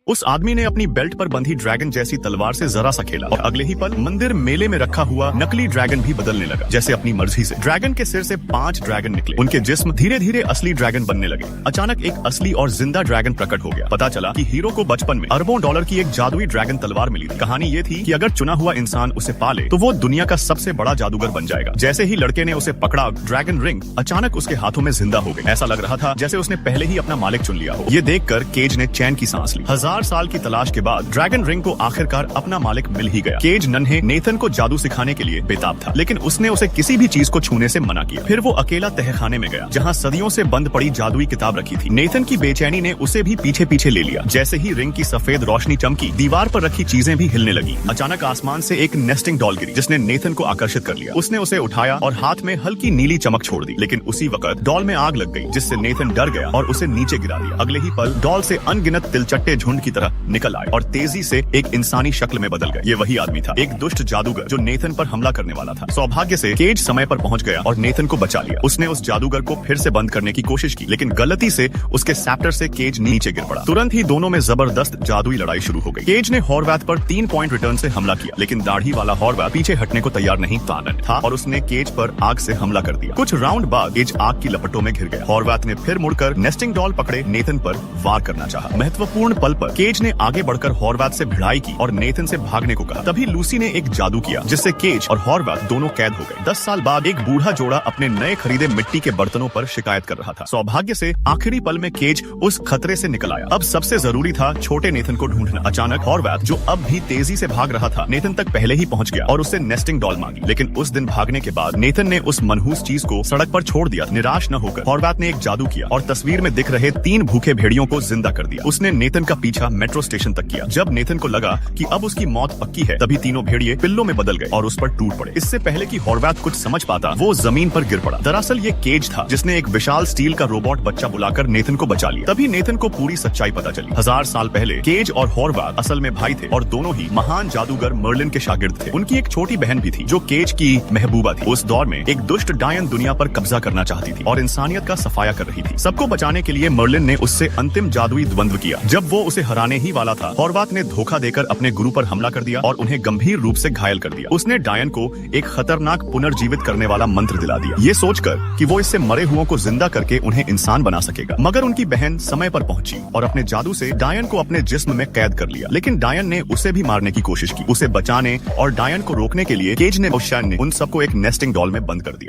उस आदमी ने अपनी बेल्ट पर बंधी ड्रैगन जैसी तलवार से जरा सा खेला और अगले ही पल मंदिर मेले में रखा हुआ नकली ड्रैगन भी बदलने लगा, जैसे अपनी मर्जी से। ड्रैगन के सिर से 5 ड्रैगन निकले। उनके जिस्म धीरे धीरे असली ड्रैगन बनने लगे। अचानक एक असली और जिंदा ड्रैगन प्रकट हो गया। पता चला कि हीरो को बचपन में अरबों डॉलर की एक जादुई ड्रैगन तलवार मिली थी। कहानी ये थी कि अगर चुना हुआ इंसान उसे पाले तो वो दुनिया का सबसे बड़ा जादूगर बन जाएगा। जैसे ही लड़के ने उसे पकड़ा, ड्रैगन रिंग अचानक उसके हाथों में जिंदा हो गई। ऐसा लग रहा था जैसे उसने पहले ही अपना मालिक चुन लिया हो। ये देखकर केज ने चैन की सांस ली। 1000 साल की तलाश के बाद ड्रैगन रिंग को आखिरकार अपना मालिक मिल ही गया। केज नन्हे नेथन को जादू सिखाने के लिए बेताब था, लेकिन उसने उसे किसी भी चीज को छूने से मना किया। फिर वो अकेला तहखाने में गया जहाँ सदियों से बंद पड़ी जादुई किताब रखी थी। नेथन की बेचैनी ने उसे भी पीछे पीछे ले लिया। जैसे ही रिंग की सफेद रोशनी चमकी, दीवार पर रखी चीजें भी हिलने लगी। अचानक आसमान से एक नेस्टिंग डॉल गिरी जिसने नेथन को आकर्षित कर लिया। उसने उसे उठाया और हाथ में हल्की नीली चमक छोड़ दी, लेकिन उसी वक्त डॉल में आग लग गई, जिससे नेथन डर गया और उसे नीचे गिरा दिया। अगले ही पल डॉल से अनगिनत तिलचट्टे झुंड की तरह निकल आए और तेजी से एक इंसानी शक्ल में बदल गए। ये वही आदमी था, एक दुष्ट जादूगर जो नेथन पर हमला करने वाला था। सौभाग्य से केज समय पर पहुंच गया और नेथन को बचा लिया। उसने उस जादूगर को फिर से बंद करने की कोशिश की, लेकिन गलती से उसके सैप्टर से केज नीचे गिर पड़ा। तुरंत ही दोनों में जबरदस्त जादुई लड़ाई शुरू हो गई। केज ने हॉर्वैथ पर 3 पॉइंट रिटर्न से हमला किया, लेकिन दाढ़ी वाला हॉर्वैथ पीछे हटने को तैयार नहीं था और उसने केज पर आग से हमला कर दिया। कुछ राउंड बाद केज आग की लपटों में घिर गया। हॉर्वैथ ने फिर मुड़कर नेस्टिंग डॉल पकड़े नेथन पर वार करना चाहा। महत्वपूर्ण पल पर केज ने आगे बढ़कर हॉर्वैथ से भिड़ाई की और नेथन से भागने को कहा। तभी लूसी ने एक जादू किया जिससे केज और हॉर्वैथ दोनों कैद हो गए। 10 साल बाद एक बूढ़ा जोड़ा अपने नए खरीदे मिट्टी के बर्तनों पर शिकायत कर रहा था। सौभाग्य से आखिरी पल में केज उस खतरे से निकल आया। अब सबसे जरूरी था छोटे नेथन को ढूंढना। अचानक हॉर्वैथ, जो अब भी तेजी से भाग रहा था, नेथन तक पहले ही पहुंच गया और उससे नेस्टिंग डॉल मांगी। लेकिन उस दिन भागने के बाद नेथन ने उस मनहूस चीज को सड़क पर छोड़ दिया। निराश न होकर हॉर्वैथ ने एक जादू किया और तस्वीर में दिख रहे 3 भूखे भेड़ियों को जिंदा कर दिया। उसने नेथन का पीछा मेट्रो स्टेशन तक किया। जब नेथन को लगा कि अब उसकी मौत पक्की है, तभी तीनों भेड़िए पिल्लों में बदल गए और उस पर टूट पड़े। इससे पहले कि हॉर्वैथ कुछ समझ पाता, वो जमीन पर गिर पड़ा। दरअसल ये केज था जिसने एक विशाल स्टील का रोबोट बच्चा बुलाकर नेथन को बचा लिया। तभी नेथन को पूरी सच्चाई पता चली। 1000 साल पहले केज और हॉर्वैथ असल में भाई थे और दोनों ही महान जादूगर मर्लिन के शागिर्द थे। उनकी एक छोटी बहन भी थी जो केज की महबूबा थी। उस दौर में एक दुष्ट डायन दुनिया पर कब्जा करना चाहती थी और इंसानियत का सफाया कर रही थी। सबको बचाने के लिए मर्लिन ने उससे अंतिम जादुई द्वंद्व किया। जब वो उसे हराने ही वाला था, हॉर्वैथ ने धोखा देकर अपने गुरु पर हमला कर दिया और उन्हें गंभीर रूप से घायल कर दिया। उसने डायन को एक खतरनाक पुनर्जीवित करने वाला मंत्र दिला दिया, ये सोचकर कि वो इससे मरे हुओं को जिंदा करके उन्हें इंसान बना सकेगा। मगर उनकी बहन समय पर पहुंची और अपने जादू से डायन को अपने जिस्म में कैद कर लिया। लेकिन डायन ने उसे भी मारने की कोशिश की। उसे बचाने और डायन को रोकने के लिए केज ने उन सबको एक नेस्टिंग डॉल में बंद कर दिया।